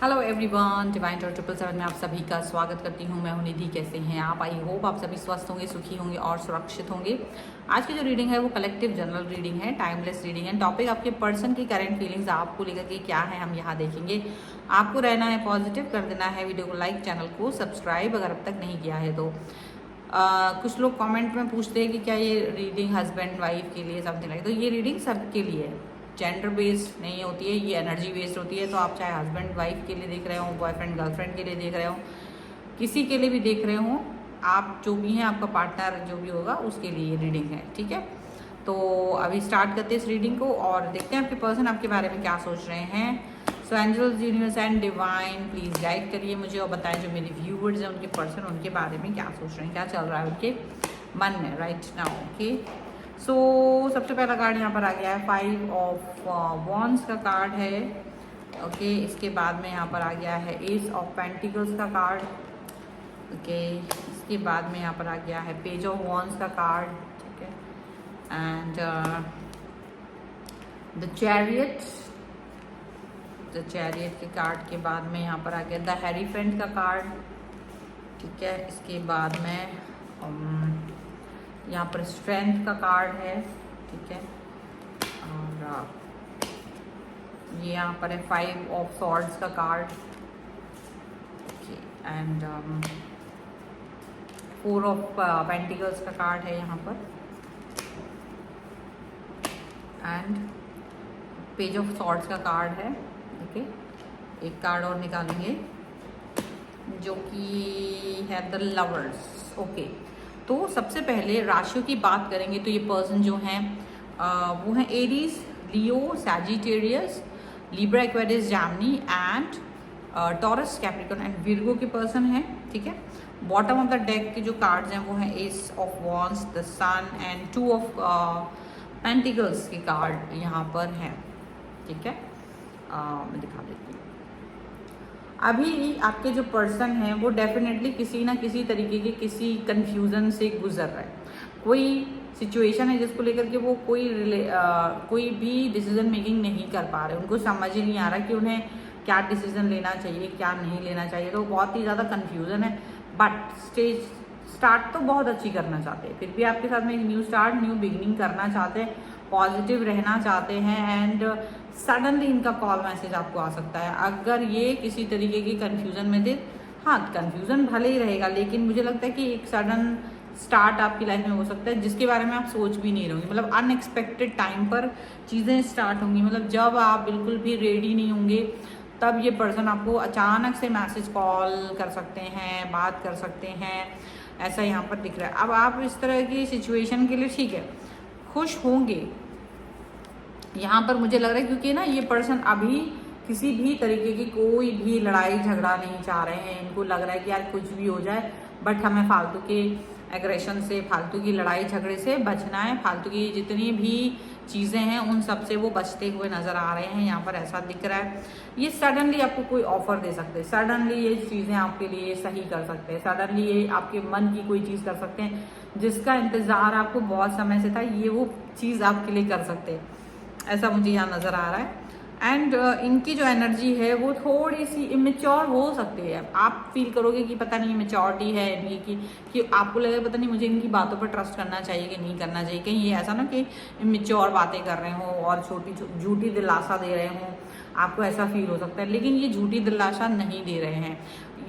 Hello everyone, divine Tor 777 में आप सभी का स्वागत करती हूँ। मैं हूँ निधि। कैसे हैं आप? आई होप आप सभी स्वस्थ होंगे, सुखी होंगे और सुरक्षित होंगे। आज की जो रीडिंग है वो कलेक्टिव जनरल रीडिंग है, टाइमलेस रीडिंग है। टॉपिक आपके पर्सन की करंट फीलिंग्स आपको लेकर के क्या है हम यहाँ देखेंगे। आपको रहना है पॉजिटिव, कर देना है वीडियो को लाइक, चैनल को सब्सक्राइब अगर अब तक नहीं किया है तो। कुछ लोग कमेंट में पूछते हैं कि क्या ये रीडिंग हस्बैंड वाइफ के लिए समथिंग लाइक, तो ये रीडिंग सबके लिए है, जेंडर बेस्ड नहीं होती है, ये एनर्जी बेस्ड होती है। तो आप चाहे हस्बैंड वाइफ के लिए देख रहे हो, बॉयफ्रेंड गर्लफ्रेंड के लिए देख रहे हो, किसी के लिए भी देख रहे हो, आप जो भी हैं, आपका पार्टनर जो भी होगा उसके लिए ये रीडिंग है, ठीक है। तो अभी स्टार्ट करते हैं इस रीडिंग को और देखते हैं आपके पर्सन आपके बारे में क्या सोच रहे हैं। So angels, universe and divine please guide करिए मुझे और बताएं जो मेरे व्यूवर्स हैं उनके पर्सन उनके बारे में क्या सोच रहे हैं, क्या चल रहा है उनके मन में राइट नाउ। ओके, सो सबसे पहला कार्ड यहाँ पर आ गया है 5 ऑफ वॉन्ड्स का कार्ड है। ओके, इसके बाद में यहाँ पर आ गया है एस ऑफ पेंटिकल्स का कार्ड। ओके, इसके बाद में यहाँ पर आ गया है पेज ऑफ वॉन्ड्स का कार्ड, ठीक है। एंड द चैरियट के कार्ड के बाद में यहाँ पर आ गया द हेरीफेंट का कार्ड, ठीक है। इसके बाद में यहाँ पर स्ट्रेंथ का कार्ड है, ठीक है। और ये यहाँ पर है 5 ऑफ सॉर्ड्स का कार्ड, एंड 4 ऑफ पेंटिकल्स का कार्ड है यहाँ पर, एंड पेज ऑफ सॉर्ड्स का कार्ड है। ओके, एक कार्ड और निकालेंगे जो कि है द लवर्स। ओके, तो सबसे पहले राशियों की बात करेंगे तो ये पर्सन जो हैं वो हैं Aries, Leo, Sagittarius, Libra, Aquarius, Gemini and taurus, Capricorn and Virgo के पर्सन हैं, ठीक है। बॉटम ऑफ द डेक के जो कार्ड्स हैं वो हैं ace of wands, the sun and 2 of pentacles के कार्ड यहाँ पर हैं, ठीक है। मैं दिखा देती हूँ। अभी आपके जो पर्सन हैं वो डेफिनेटली किसी ना किसी तरीके के किसी कंफ्यूजन से गुजर रहे हैं। कोई सिचुएशन है जिसको लेकर के वो कोई भी डिसीजन मेकिंग नहीं कर पा रहे, उनको समझ ही नहीं आ रहा कि उन्हें क्या डिसीजन लेना चाहिए, क्या नहीं लेना चाहिए। तो बहुत ही ज़्यादा कंफ्यूजन है, बट स्टार्ट तो बहुत अच्छी करना चाहते हैं, फिर भी आपके साथ में एक न्यू बिगिनिंग करना चाहते हैं, पॉजिटिव रहना चाहते हैं। एंड सडनली इनका कॉल मैसेज आपको आ सकता है अगर ये किसी तरीके की कंफ्यूजन में थे। हाँ, कंफ्यूजन भले ही रहेगा, लेकिन मुझे लगता है कि एक सडन स्टार्ट आपकी लाइफ में हो सकता है जिसके बारे में आप सोच भी नहीं रहोगे। मतलब अनएक्सपेक्टेड टाइम पर चीज़ें स्टार्ट होंगी, मतलब जब आप बिल्कुल भी रेडी नहीं होंगे तब ये पर्सन आपको अचानक से मैसेज कॉल कर सकते हैं, बात कर सकते हैं, ऐसा यहाँ पर दिख रहा है। अब आप इस तरह की सिचुएशन के लिए ठीक है खुश होंगे यहाँ पर, मुझे लग रहा है, क्योंकि ना ये पर्सन अभी किसी भी तरीके की कोई भी लड़ाई झगड़ा नहीं चाह रहे हैं। इनको लग रहा है कि यार कुछ भी हो जाए बट हमें फालतू के एग्रेशन से, फालतू की लड़ाई झगड़े से बचना है। फालतू की जितनी भी चीज़ें हैं उन सब से वो बचते हुए नज़र आ रहे हैं, यहाँ पर ऐसा दिख रहा है। ये सडनली आपको कोई ऑफर दे सकते हैं, सडनली ये चीज़ें आपके लिए सही कर सकते हैं, सडनली ये आपके मन की कोई चीज़ कर सकते हैं जिसका इंतज़ार आपको बहुत समय से था, ये वो चीज़ आपके लिए कर सकते हैं, ऐसा मुझे यहाँ नज़र आ रहा है। एंड इनकी जो एनर्जी है वो थोड़ी सी इमेच्योर हो सकती है। आप फील करोगे कि पता नहीं इमेच्योरिटी है इनकी कि आपको लगेगा पता नहीं मुझे इनकी बातों पर ट्रस्ट करना चाहिए कि नहीं करना चाहिए। कहीं ये ऐसा ना कि इमेच्योर बातें कर रहे हो और झूठी दिलासा दे रहे हो, आपको ऐसा फील हो सकता है। लेकिन ये झूठी दिलासा नहीं दे रहे हैं,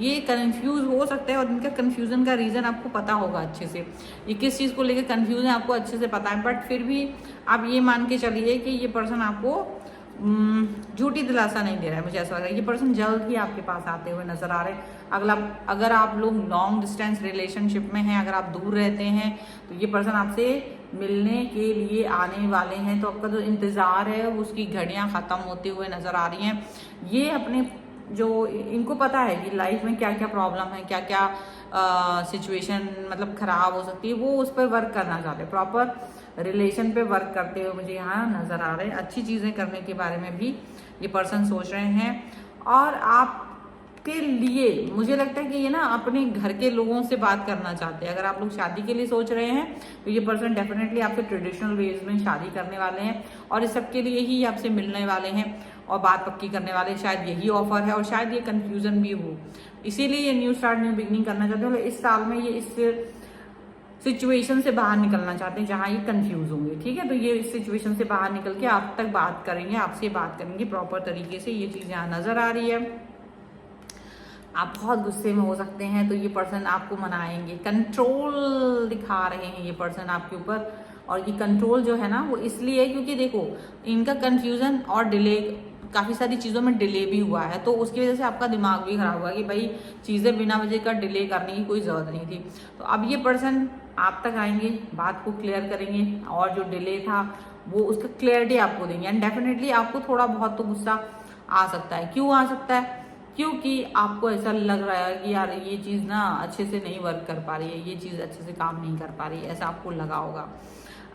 ये कंफ्यूज हो सकता है और इनका कंफ्यूजन का रीज़न आपको पता होगा अच्छे से। ये किस चीज़ को लेकर कंफ्यूज है आपको अच्छे से पता है, बट फिर भी आप ये मान के चलिए कि ये पर्सन आपको झूठी दिलासा नहीं दे रहा है। मुझे ऐसा लग रहा है ये पर्सन जल्द ही आपके पास आते हुए नजर आ रहे हैं। अगर आप लोग लॉन्ग डिस्टेंस रिलेशनशिप में हैं, अगर आप दूर रहते हैं तो ये पर्सन आपसे मिलने के लिए आने वाले हैं। तो आपका जो इंतज़ार है उसकी घड़ियां ख़त्म होते हुए नज़र आ रही हैं। ये अपने जो इनको पता है कि लाइफ में क्या क्या प्रॉब्लम है, क्या क्या सिचुएशन मतलब ख़राब हो सकती है, वो उस पर वर्क करना चाहते हैं। प्रॉपर रिलेशन पे वर्क करते हुए मुझे यहाँ नज़र आ रहे हैं। अच्छी चीज़ें करने के बारे में भी ये पर्सन सोच रहे हैं और आप के लिए मुझे लगता है कि ये ना अपने घर के लोगों से बात करना चाहते हैं। अगर आप लोग शादी के लिए सोच रहे हैं तो ये पर्सन डेफिनेटली आपसे ट्रेडिशनल वेज में शादी करने वाले हैं और इस सब के लिए ही आपसे मिलने वाले हैं और बात पक्की करने वाले हैं। शायद यही ऑफर है और शायद ये कंफ्यूजन भी हो, इसीलिए ये न्यू स्टार्ट न्यू बिगनिंग करना चाहते हैं। इस साल में ये इस सिचुएशन से बाहर निकलना चाहते हैं जहां ये कंफ्यूज होंगे, ठीक है। तो ये इस सिचुएशन से बाहर निकल के आप तक बात करेंगे, आपसे बात करेंगे प्रॉपर तरीके से। ये चीज यहाँ नजर आ रही है। आप बहुत गुस्से में हो सकते हैं तो ये पर्सन आपको मनाएंगे। कंट्रोल दिखा रहे हैं ये पर्सन आपके ऊपर, और ये कंट्रोल जो है ना वो इसलिए है क्योंकि देखो इनका कंफ्यूजन और डिले, काफ़ी सारी चीज़ों में डिले भी हुआ है, तो उसकी वजह से आपका दिमाग भी खराब हुआ कि भाई चीज़ें बिना वजह का डिले करने की कोई ज़रूरत नहीं थी। तो अब ये पर्सन आप तक आएंगे, बात को क्लियर करेंगे और जो डिले था वो उसका क्लियरिटी आपको देंगे। एंड डेफिनेटली आपको थोड़ा बहुत तो गुस्सा आ सकता है। क्यों आ सकता है? क्योंकि आपको ऐसा लग रहा है कि यार ये चीज़ ना अच्छे से नहीं वर्क कर पा रही है, ये चीज़ अच्छे से काम नहीं कर पा रही है, ऐसा आपको लगा होगा।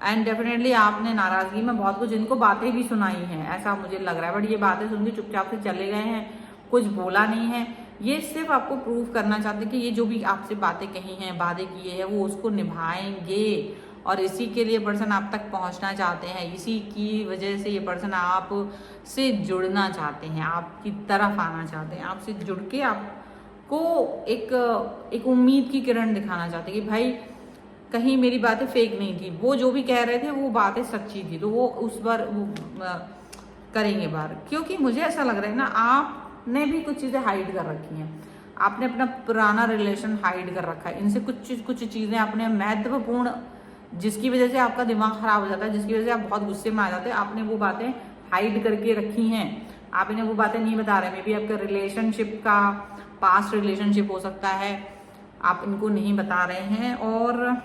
एंड डेफिनेटली आपने नाराजगी में बहुत कुछ इनको बातें भी सुनाई हैं, ऐसा मुझे लग रहा है। बट ये बातें सुन के चुपचाप से चले गए हैं, कुछ बोला नहीं है। ये सिर्फ आपको प्रूव करना चाहते हैं कि ये जो भी आपसे बातें कही हैं, वादे किए हैं, वो उसको निभाएंगे और इसी के लिए पर्सन आप तक पहुंचना चाहते हैं। इसी की वजह से ये पर्सन आप से जुड़ना चाहते हैं, आपकी तरफ आना चाहते हैं, आपसे जुड़ के आपको एक उम्मीद की किरण दिखाना चाहते हैं कि भाई कहीं मेरी बातें फेक नहीं थी, वो जो भी कह रहे थे वो बातें सच्ची थी, तो वो उस बार करेंगे बार। क्योंकि मुझे ऐसा लग रहा है ना आपने भी कुछ चीज़ें हाइड कर रखी हैं, आपने अपना पुराना रिलेशन हाइड कर रखा है। इनसे कुछ चीज़ें आपने महत्वपूर्ण, जिसकी वजह से आपका दिमाग खराब हो जाता है, जिसकी वजह से आप बहुत गुस्से में आ जाते हैं, आपने वो बातें हाइड करके रखी हैं। आप इन्हें वो बातें नहीं बता रहे। मे बी आपके रिलेशनशिप का पास्ट रिलेशनशिप हो सकता है, आप इनको नहीं बता रहे हैं। और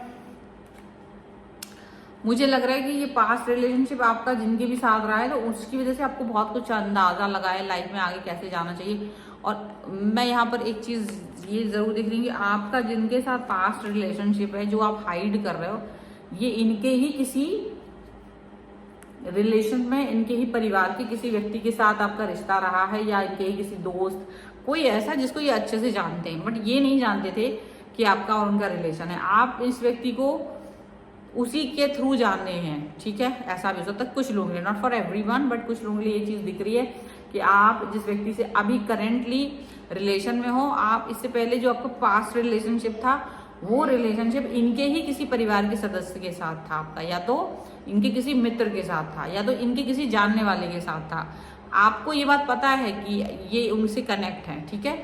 मुझे लग रहा है कि ये पास्ट रिलेशनशिप आपका जिनके भी साथ रहा है तो उसकी वजह से आपको बहुत कुछ अंदाजा लगा है लाइफ में आगे कैसे जाना चाहिए। और मैं यहाँ पर एक चीज़ ये ज़रूर देख रही हूँ कि आपका जिनके साथ पास्ट रिलेशनशिप है, जो आप हाइड कर रहे हो, ये इनके ही किसी रिलेशन में, इनके ही परिवार के किसी व्यक्ति के साथ आपका रिश्ता रहा है, या इनके ही किसी दोस्त, कोई ऐसा जिसको ये अच्छे से जानते हैं। बट ये नहीं जानते थे कि आपका और उनका रिलेशन है। आप इस व्यक्ति को उसी के थ्रू जान रहे हैं, ठीक है। ऐसा भी हो सकता है कुछ लोगों के लिए, नॉट फॉर एवरीवन, बट कुछ लोगों के लिए ये चीज़ दिख रही है कि आप जिस व्यक्ति से अभी करेंटली रिलेशन में हो, आप इससे पहले जो आपका पास्ट रिलेशनशिप था वो रिलेशनशिप इनके ही किसी परिवार के सदस्य के साथ था आपका, या तो इनके किसी मित्र के साथ था, या तो इनके किसी जानने वाले के साथ था। आपको ये बात पता है कि ये उनसे कनेक्ट है, ठीक है।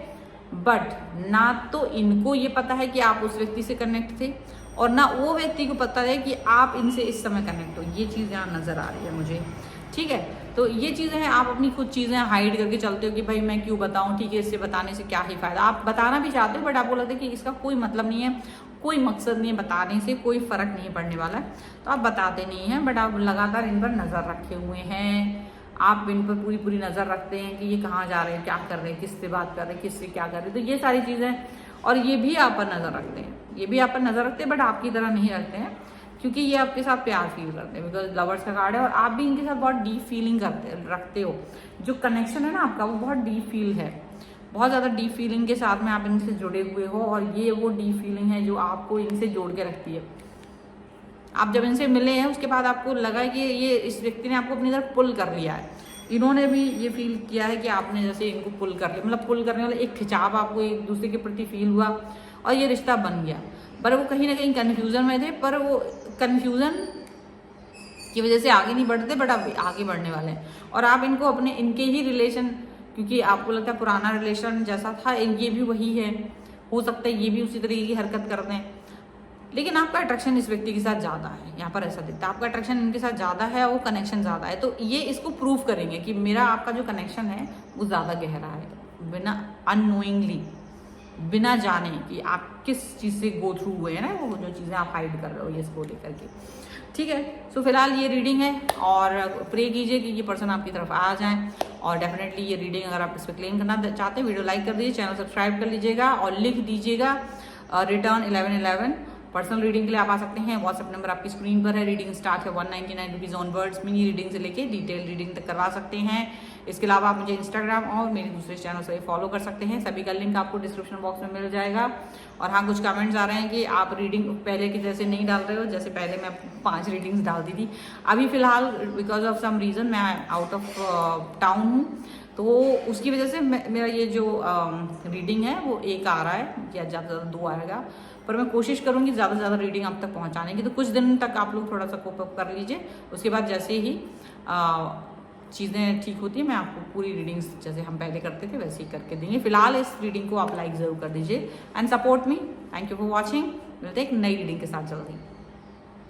बट ना तो इनको ये पता है कि आप उस व्यक्ति से कनेक्ट थे, और ना वो व्यक्ति को पता है कि आप इनसे इस समय कनेक्ट हो। ये चीज़ यहाँ नज़र आ रही है मुझे, ठीक है। तो ये चीज़ें हैं, आप अपनी खुद चीज़ें हाइड करके चलते हो कि भाई मैं क्यों बताऊं, ठीक है, इससे बताने से क्या ही फायदा। आप बताना भी चाहते हो बट आपको लगता है कि इसका कोई मतलब नहीं है, कोई मकसद नहीं है, बताने से कोई फ़र्क नहीं पड़ने वाला है, तो आप बताते नहीं हैं। बट आप लगातार इन पर नज़र रखे हुए हैं, आप इन पर पूरी नज़र रखते हैं कि ये कहाँ जा रहे हैं, क्या कर रहे हैं, किससे बात कर रहे हैं, किससे क्या कर रहे हैं। तो ये सारी चीज़ें, और ये भी आप पर नज़र रखते हैं, ये भी आप पर नज़र रखते हैं, बट आपकी तरह नहीं रखते हैं, क्योंकि ये आपके साथ प्यार फील करते हैं, बिकॉज लवर्स का कार्ड है। और आप भी इनके साथ बहुत डीप फीलिंग रखते हो। जो कनेक्शन है ना आपका, वो बहुत डीप फील है, बहुत ज़्यादा डीप फीलिंग के साथ में आप इनसे जुड़े हुए हो। और ये वो डीप फीलिंग है जो आपको इनसे जोड़ के रखती है। आप जब इनसे मिले हैं उसके बाद आपको लगा कि ये इस व्यक्ति ने आपको अपनी तरफ पुल कर लिया है, इन्होंने भी ये फील किया है कि आपने जैसे इनको पुल कर लिया, मतलब पुल करने वाला एक खिंचाव आपको एक दूसरे के प्रति फील हुआ और ये रिश्ता बन गया। पर वो कहीं ना कहीं कन्फ्यूज़न में थे, पर वो कन्फ्यूज़न की वजह से आगे नहीं बढ़ते, बट अब आगे बढ़ने वाले हैं। और आप इनको अपने इनके ही रिलेशन, क्योंकि आपको लगता है पुराना रिलेशन जैसा था, ये भी वही है, हो सकता है ये भी उसी तरीके की हरकत करते हैं, लेकिन आपका अट्रैक्शन इस व्यक्ति के साथ ज़्यादा है। यहाँ पर ऐसा दिखता है आपका अट्रैक्शन इनके साथ ज़्यादा है, वो कनेक्शन ज़्यादा है। तो ये इसको प्रूव करेंगे कि मेरा आपका जो कनेक्शन है वो ज़्यादा गहरा है, बिना अननोइंगली, बिना जाने कि आप किस चीज़ से गो थ्रू हुए हैं ना, वो जो चीज़ें आप हाइड कर रहे हो ये इसको लेकर के, ठीक है। सो फिलहाल ये रीडिंग है, और प्रे कीजिए कि ये पर्सन आपकी तरफ आ जाए। और डेफिनेटली ये रीडिंग अगर आप इस पर क्लेम करना चाहते हैं, वीडियो लाइक कर दीजिए, चैनल सब्सक्राइब कर लीजिएगा और लिख दीजिएगा रिटर्न 1111 पर्सनल रीडिंग के लिए आप आ सकते हैं। व्हाट्सएप नंबर आपकी स्क्रीन पर है। रीडिंग स्टार्ट है 199 रुपीज़ ऑनवर्ड्स। मिनी रीडिंग से लेके डिटेल रीडिंग तक करवा सकते हैं। इसके अलावा आप मुझे इंस्टाग्राम और मेरे दूसरे चैनल से फॉलो कर सकते हैं, सभी का लिंक आपको डिस्क्रिप्शन बॉक्स में मिल जाएगा। और हाँ, कुछ कमेंट्स आ रहे हैं कि आप रीडिंग पहले की जैसे नहीं डाल रहे हो, जैसे पहले मैं 5 रीडिंग्स डालती थी। अभी फिलहाल बिकॉज ऑफ सम रीज़न मैं आउट ऑफ टाउन हूँ, तो उसकी वजह से मेरा ये जो रीडिंग है वो 1 आ रहा है या ज़्यादा से ज़्यादा 2 आएगा, पर मैं कोशिश करूँगी ज़्यादा से ज़्यादा रीडिंग आप तक पहुँचाने की। तो कुछ दिन तक आप लोग थोड़ा सा कोप अप कर लीजिए, उसके बाद जैसे ही चीज़ें ठीक होती है मैं आपको पूरी रीडिंग्स जैसे हम पहले करते थे वैसे ही करके देंगे। फिलहाल इस रीडिंग को आप लाइक ज़रूर कर दीजिए and support me. Thank you for watching. मिलते हैं एक नई रीडिंग के साथ जल्दी।